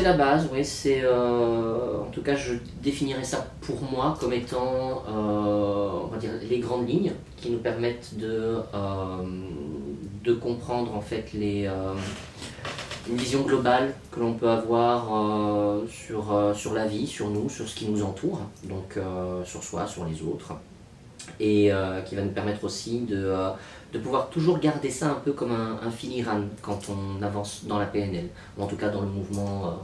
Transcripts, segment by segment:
c'est la base, oui. En tout cas, je définirais ça pour moi comme étant, on va dire, les grandes lignes qui nous permettent de comprendre en fait une vision globale que l'on peut avoir sur la vie, sur nous, sur ce qui nous entoure, donc sur soi, sur les autres, et qui va nous permettre aussi de pouvoir toujours garder ça un peu comme un filigrane quand on avance dans la PNL, ou en tout cas dans le mouvement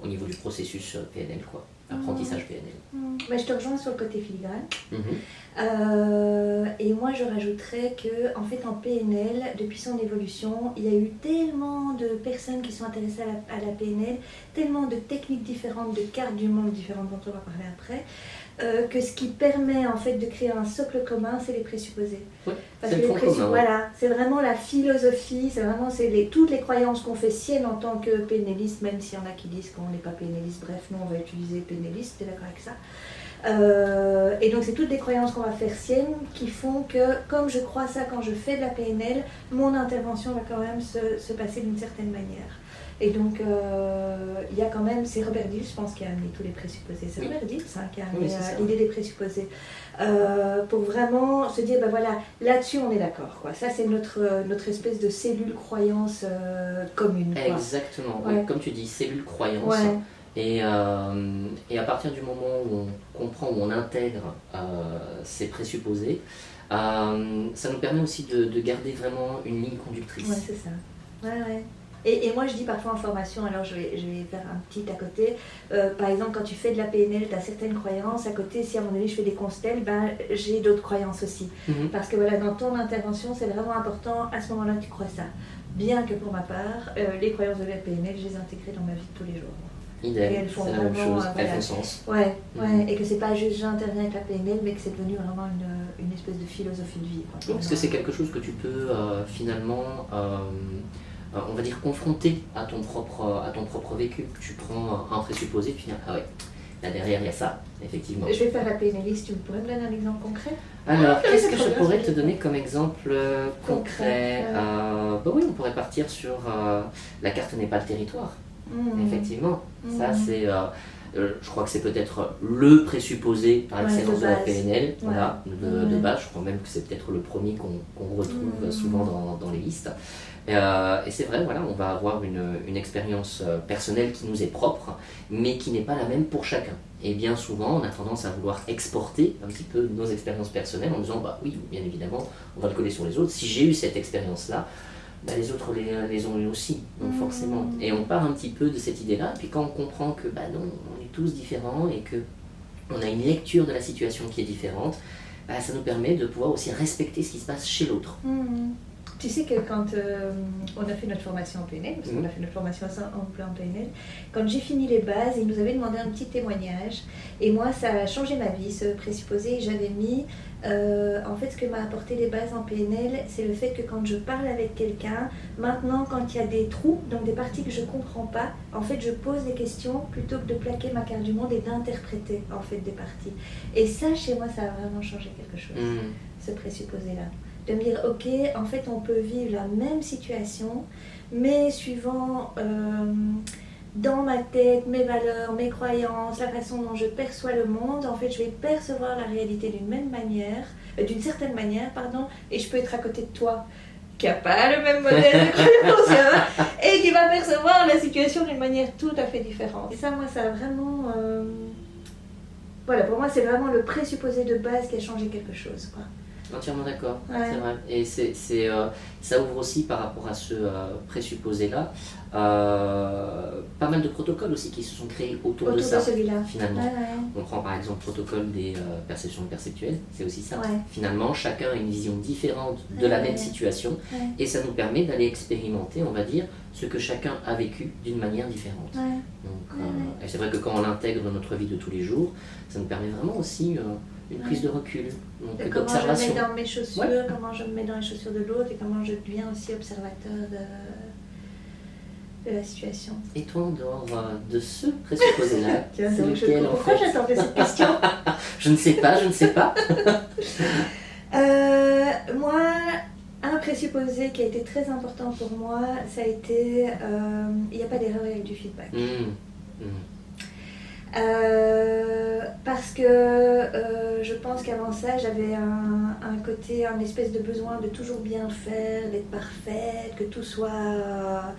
au niveau du processus PNL, quoi, apprentissage PNL. Bah, je te rejoins sur le côté filigrane. Et moi je rajouterais que en fait en PNL, depuis son évolution, il y a eu tellement de personnes qui sont intéressées à la PNL, tellement de techniques différentes, de cartes du monde différentes dont on va parler après, que ce qui permet en fait de créer un socle commun, c'est les présupposés. Oui, parce que voilà, c'est vraiment la philosophie, toutes les croyances qu'on fait siennes en tant que PNListe, même s'il y en a qui disent qu'on n'est pas PNListe, bref, nous on va utiliser PNListe, tu es d'accord avec ça? Et donc c'est toutes des croyances qu'on va faire siennes qui font que, comme je crois ça quand je fais de la PNL, mon intervention va quand même se passer d'une certaine manière. Et donc il y a quand même, c'est Robert Dills, je pense, qui a amené tous les présupposés. C'est Robert Dills qui a amené l'idée des présupposés. Pour vraiment se dire, ben voilà, là-dessus on est d'accord, quoi. Ça c'est notre espèce de cellule croyance commune, quoi. Exactement, oui, comme tu dis, cellule croyance. Ouais. Et à partir du moment où on comprend, où on intègre ces présupposés, ça nous permet aussi de garder vraiment une ligne conductrice. Ouais, c'est ça. Ouais. Et moi je dis parfois en formation, alors je vais faire un petit à côté, par exemple quand tu fais de la PNL, tu as certaines croyances, à côté si à un moment donné je fais des constelles, ben, j'ai d'autres croyances aussi. Parce que voilà, dans ton intervention c'est vraiment important, à ce moment-là tu crois ça. Bien que pour ma part, les croyances de la PNL, je les intègre dans ma vie de tous les jours. Idem, c'est la même chose, elles font sens. Ouais, et que c'est pas juste j'interviens avec la PNL, mais que c'est devenu vraiment une espèce de philosophie de vie. Oui, parce que c'est quelque chose que tu peux finalement, on va dire, confronter à ton propre vécu. Tu prends un présupposé, puis ah ouais, là derrière il y a ça, effectivement. Je vais faire la PNListe, tu pourrais me donner un exemple concret? Alors, qu'est-ce que je pourrais te donner comme exemple concret? Bah oui, on pourrait partir sur la carte n'est pas le territoire. Effectivement, ça c'est, je crois que c'est peut-être le présupposé par excellence de la PNL, voilà, de base. Je crois même que c'est peut-être le premier qu'on retrouve souvent dans les listes. Et c'est vrai, voilà, on va avoir une expérience personnelle qui nous est propre, mais qui n'est pas la même pour chacun. Et bien souvent, on a tendance à vouloir exporter un petit peu nos expériences personnelles en disant, bah oui, bien évidemment, on va le coller sur les autres. Si j'ai eu cette expérience-là, bah, les autres les ont eu aussi, donc forcément. Et on part un petit peu de cette idée-là, et puis quand on comprend que bah non, on est tous différents et qu'on a une lecture de la situation qui est différente, bah, ça nous permet de pouvoir aussi respecter ce qui se passe chez l'autre. Tu sais que quand on a fait notre formation en PNL, parce qu'on a fait notre formation en PNL, quand j'ai fini les bases, ils nous avaient demandé un petit témoignage. Et moi, ça a changé ma vie, ce présupposé. Et j'avais mis, en fait, ce que m'a apporté les bases en PNL, c'est le fait que quand je parle avec quelqu'un, maintenant, quand il y a des trous, donc des parties que je ne comprends pas, en fait, je pose des questions plutôt que de plaquer ma carte du monde et d'interpréter, en fait, des parties. Et ça, chez moi, ça a vraiment changé quelque chose, ce présupposé-là. De me dire, ok, en fait on peut vivre la même situation, mais suivant dans ma tête, mes valeurs, mes croyances, la façon dont je perçois le monde, en fait je vais percevoir la réalité d'une certaine manière, et je peux être à côté de toi, qui n'a pas le même modèle de croyance, et qui va percevoir la situation d'une manière tout à fait différente. Et ça, moi, ça a vraiment... Voilà, pour moi, c'est vraiment le présupposé de base qui a changé quelque chose, quoi. Entièrement d'accord, c'est vrai. Et ça ouvre aussi par rapport à ce présupposé-là, pas mal de protocoles aussi qui se sont créés autour de ça, finalement. On prend par exemple le protocole des perceptions perceptuelles, c'est aussi ça. Finalement, chacun a une vision différente de la même situation et ça nous permet d'aller expérimenter, on va dire, ce que chacun a vécu d'une manière différente. Donc, et c'est vrai que quand on l'intègre dans notre vie de tous les jours, ça nous permet vraiment aussi... une prise de recul, donc comment d'observation. Je me mets dans mes chaussures, comment je me mets dans les chaussures de l'autre et comment je deviens aussi observateur de la situation. Et toi, en dehors de ce présupposé-là, c'est lequel en pourquoi fait j'attendais cette question? Je ne sais pas. Moi, un présupposé qui a été très important pour moi, ça a été il n'y a pas d'erreur avec du feedback. Parce que je pense qu'avant ça, j'avais un côté, un espèce de besoin de toujours bien faire, d'être parfaite, que tout soit...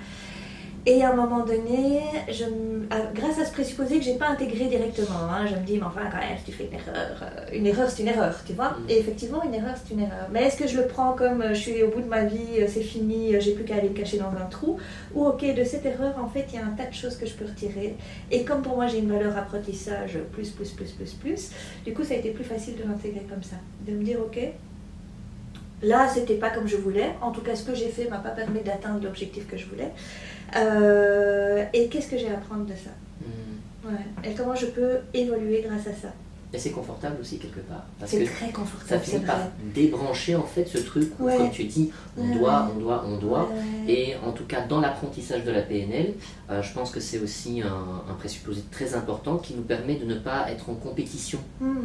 Et à un moment donné, grâce à ce présupposé que je n'ai pas intégré directement, je me dis, mais enfin quand même, si tu fais une erreur c'est une erreur, tu vois. Et effectivement, une erreur c'est une erreur. Mais est-ce que je le prends comme je suis au bout de ma vie, c'est fini, j'ai plus qu'à aller me cacher dans un trou, ou ok, de cette erreur, en fait, il y a un tas de choses que je peux retirer. Et comme pour moi, j'ai une valeur apprentissage plus, du coup, ça a été plus facile de l'intégrer comme ça. De me dire, ok, là, c'était pas comme je voulais. En tout cas, ce que j'ai fait m'a pas permis d'atteindre l'objectif que je voulais. Et qu'est-ce que j'ai à apprendre de ça? Ouais. Et comment je peux évoluer grâce à ça? Et c'est confortable aussi quelque part. C'est très confortable. Ça finit par débrancher en fait ce truc où, comme tu dis, on doit. Et en tout cas, dans l'apprentissage de la PNL, je pense que c'est aussi un présupposé très important qui nous permet de ne pas être en compétition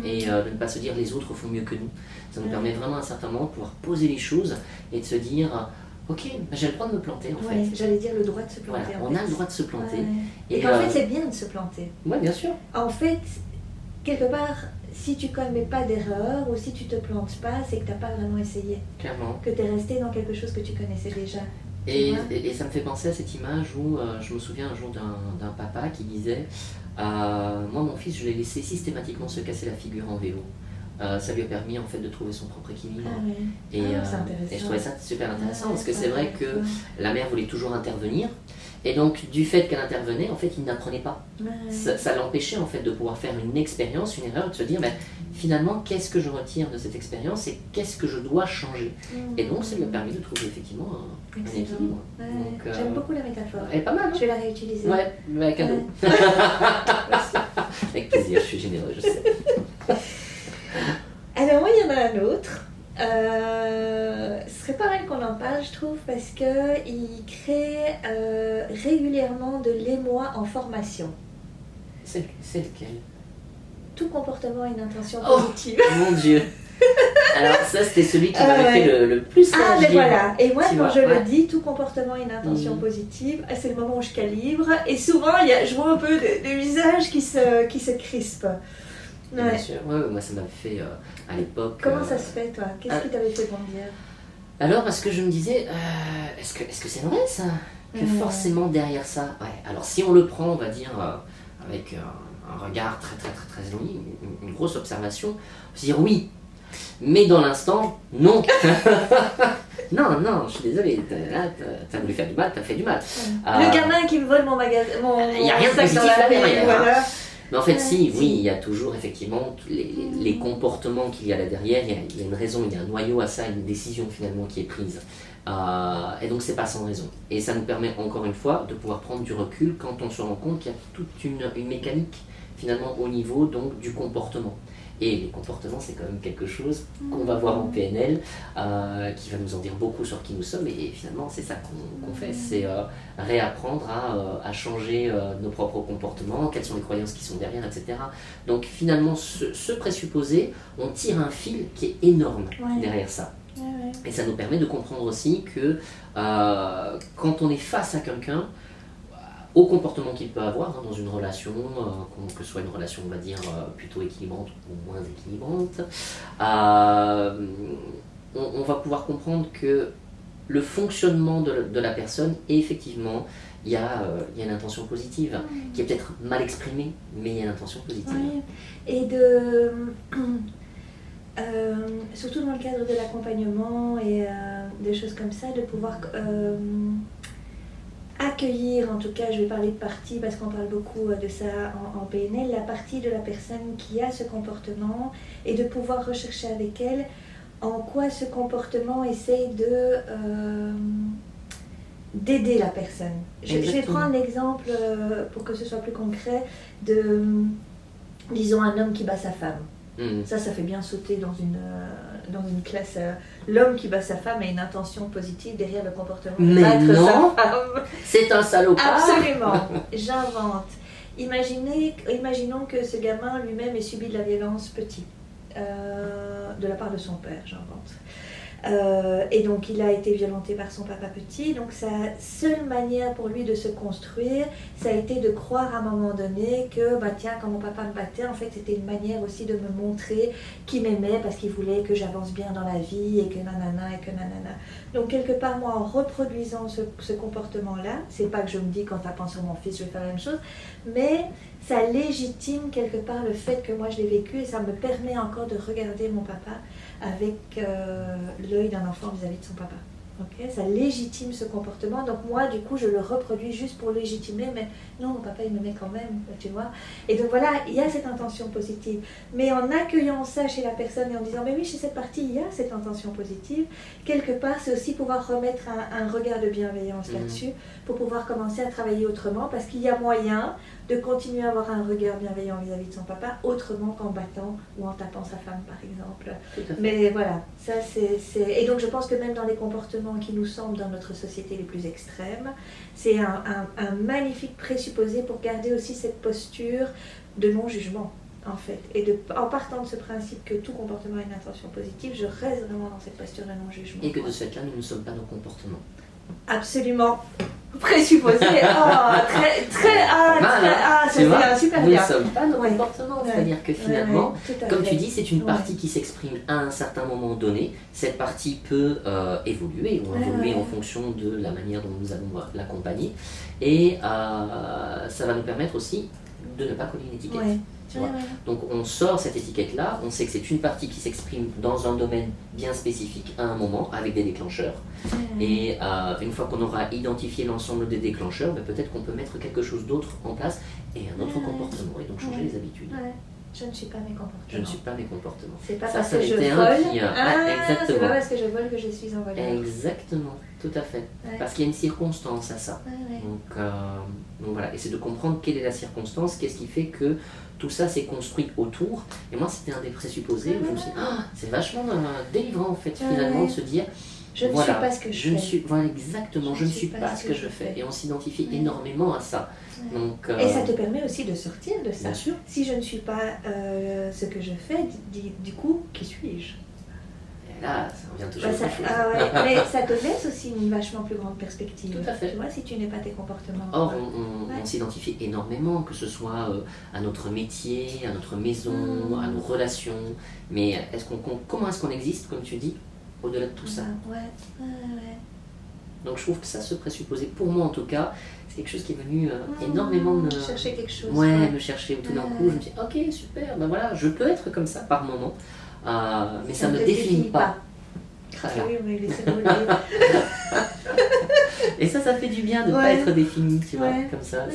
et de ne pas se dire les autres font mieux que nous. Ça nous permet vraiment à un certain moment de pouvoir poser les choses et de se dire... Ok, j'ai le droit de me planter en fait. J'allais dire le droit de se planter. Voilà, on a le droit de se planter. Et en fait, c'est bien de se planter. Oui, bien sûr. En fait, quelque part, si tu ne commets pas d'erreur ou si tu ne te plantes pas, c'est que tu n'as pas vraiment essayé. Clairement. Que tu es resté dans quelque chose que tu connaissais déjà. Et ça me fait penser à cette image où je me souviens un jour d'un papa qui disait moi, mon fils, je l'ai laissé systématiquement se casser la figure en vélo. Ça lui a permis en fait de trouver son propre équilibre. Et je trouvais ça super intéressant parce que c'est vrai que la mère voulait toujours intervenir et donc du fait qu'elle intervenait, en fait il n'apprenait pas. Ça l'empêchait en fait de pouvoir faire une expérience, une erreur, de se dire finalement qu'est-ce que je retire de cette expérience et qu'est-ce que je dois changer. Et donc ça lui a permis de trouver effectivement un équilibre. J'aime beaucoup la métaphore. Elle est pas mal. Je vais la réutiliser. Ouais, cadeau. Avec plaisir, je suis généreux, je sais. Alors moi, il y en a un autre. Ce serait pas mal qu'on en parle, je trouve, parce qu'il crée régulièrement de l'émoi en formation. C'est lequel? Tout comportement a une intention positive. Mon Dieu. Alors ça, c'était celui qui m'avait fait le plus réagir. Ah, mais voilà. Et moi, quand je le dis, tout comportement a une intention positive, c'est le moment où je calibre. Et souvent, je vois un peu des visages qui se crispent. Bien sûr, moi ça m'avait fait à l'époque... Comment ça se fait toi? Qu'est-ce qui t'avait fait bondir? Alors parce que je me disais, est-ce que c'est vrai ça? Que forcément derrière ça... Ouais, alors si on le prend, on va dire, avec un regard très éloigné, une grosse observation, on va se dire oui, mais dans l'instant, non. Non, je suis désolée, là t'as voulu faire du mal, t'as fait du mal. Le gamin qui me vole mon magasin, il n'y a rien de positif là-dedans. Voilà. Mais en fait, oui, il y a toujours effectivement les comportements qu'il y a là derrière, il y a une raison, il y a un noyau à ça, une décision finalement qui est prise. Et donc, c'est pas sans raison. Et ça nous permet encore une fois de pouvoir prendre du recul quand on se rend compte qu'il y a toute une mécanique finalement au niveau donc, du comportement. Et les comportements, c'est quand même quelque chose qu'on va voir en PNL, qui va nous en dire beaucoup sur qui nous sommes. Et finalement, c'est ça qu'on fait, c'est réapprendre à changer nos propres comportements, quelles sont les croyances qui sont derrière, etc. Donc finalement, ce présupposé, on tire un fil qui est énorme derrière ça. Et ça nous permet de comprendre aussi que quand on est face à quelqu'un, au comportement qu'il peut avoir dans une relation, que ce soit une relation, on va dire, plutôt équilibrante ou moins équilibrante, on va pouvoir comprendre que le fonctionnement de la personne, effectivement, il y a une intention positive, qui est peut-être mal exprimée, mais il y a une intention positive. Et surtout dans le cadre de l'accompagnement et des choses comme ça, de pouvoir... accueillir, en tout cas je vais parler de partie parce qu'on parle beaucoup de ça en PNL, la partie de la personne qui a ce comportement et de pouvoir rechercher avec elle en quoi ce comportement essaye d'aider la personne. Je vais prendre l'exemple pour que ce soit plus concret de, disons, un homme qui bat sa femme. Ça fait bien sauter dans une classe. L'homme qui bat sa femme a une intention positive derrière le comportement de battre sa femme. C'est un salopard. Absolument. J'invente. Imaginons que ce gamin lui-même ait subi de la violence petit, de la part de son père, j'invente. Et donc il a été violenté par son papa petit, donc sa seule manière pour lui de se construire, ça a été de croire à un moment donné que bah tiens, quand mon papa me battait, en fait c'était une manière aussi de me montrer qu'il m'aimait parce qu'il voulait que j'avance bien dans la vie et que nanana et que nanana. Donc quelque part moi en reproduisant ce comportement-là, c'est pas que je me dis qu'en tapant sur mon fils je vais faire la même chose, mais ça légitime quelque part le fait que moi je l'ai vécu et ça me permet encore de regarder mon papa avec l'œil d'un enfant vis-à-vis de son papa. Okay, ça légitime ce comportement, donc moi du coup je le reproduis juste pour légitimer, mais non, mon papa il m'aimait quand même, tu vois. Et donc voilà, il y a cette intention positive, mais en accueillant ça chez la personne et en disant mais oui, chez cette partie il y a cette intention positive, quelque part c'est aussi pouvoir remettre un regard de bienveillance là-dessus, pour pouvoir commencer à travailler autrement, parce qu'il y a moyen de continuer à avoir un regard bienveillant vis-à-vis de son papa, autrement qu'en battant ou en tapant sa femme par exemple. Mais voilà, ça c'est... Et donc je pense que même dans les comportements qui nous semblent dans notre société les plus extrêmes, c'est un magnifique présupposé pour garder aussi cette posture de non-jugement en fait. Et en partant de ce principe que tout comportement a une intention positive, je reste vraiment dans cette posture de non-jugement. Et que de ce fait-là, nous ne sommes pas nos comportements. Absolument. Présupposé. C'est super nous bien. ne sommes pas nos comportements. C'est-à-dire que finalement, comme tu dis, c'est une partie qui s'exprime à un certain moment donné. Cette partie peut évoluer ou évoluer en fonction de la manière dont nous allons l'accompagner. Et ça va nous permettre aussi de ne pas coller une étiquette. Donc on sort cette étiquette-là, on sait que c'est une partie qui s'exprime dans un domaine bien spécifique à un moment avec des déclencheurs. Et une fois qu'on aura identifié l'ensemble des déclencheurs, ben peut-être qu'on peut mettre quelque chose d'autre en place et un autre comportement et donc changer les habitudes. Je ne suis pas mes comportements. Je ne suis pas mes comportements. C'est pas parce que je vole. C'est pas parce que je vole que je suis en voleur. Exactement, tout à fait. Parce qu'il y a une circonstance à ça. Donc voilà, et c'est de comprendre quelle est la circonstance, qu'est-ce qui fait que tout ça s'est construit autour. Et moi, c'était un des présupposés où je me suis dit, c'est vachement délivrant en fait, finalement, de se dire, je ne suis pas ce que je fais. Voilà, exactement, je ne suis pas ce que je fais. Et on s'identifie énormément à ça. Donc, et ça te permet aussi de sortir de ça. Bien sûr. Si je ne suis pas ce que je fais, du coup, qui suis-je? Et là, ça revient toujours à autre chose. Mais ça te laisse aussi une vachement plus grande perspective. Tout à fait. Tu vois, si tu n'es pas tes comportements. Or, on s'identifie énormément, que ce soit à notre métier, à notre maison, à nos relations. Mais comment est-ce qu'on existe, comme tu dis, au-delà de tout ça? Donc je trouve que ça, se présupposer, pour moi en tout cas, c'est quelque chose qui est venu énormément me chercher quelque chose. Me chercher. Tout d'un coup, je me dis, ok, super, ben voilà, je peux être comme ça par moment, mais ça ne me définit pas. Voilà. Oui, laissez-moi Et ça fait du bien de ne pas être défini, tu vois, comme ça.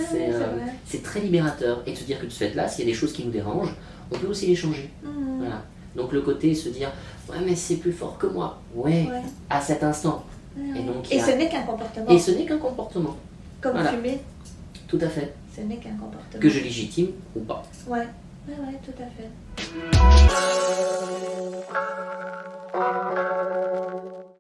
C'est très libérateur. Et de se dire que de ce fait-là, s'il y a des choses qui nous dérangent, on peut aussi les changer. Voilà. Donc le côté se dire, ouais, mais c'est plus fort que moi. À cet instant. Et ce n'est qu'un comportement. Et ce n'est qu'un comportement. Comme fumer. Tout à fait. Ce n'est qu'un comportement. Que je légitime ou pas. Ouais, tout à fait.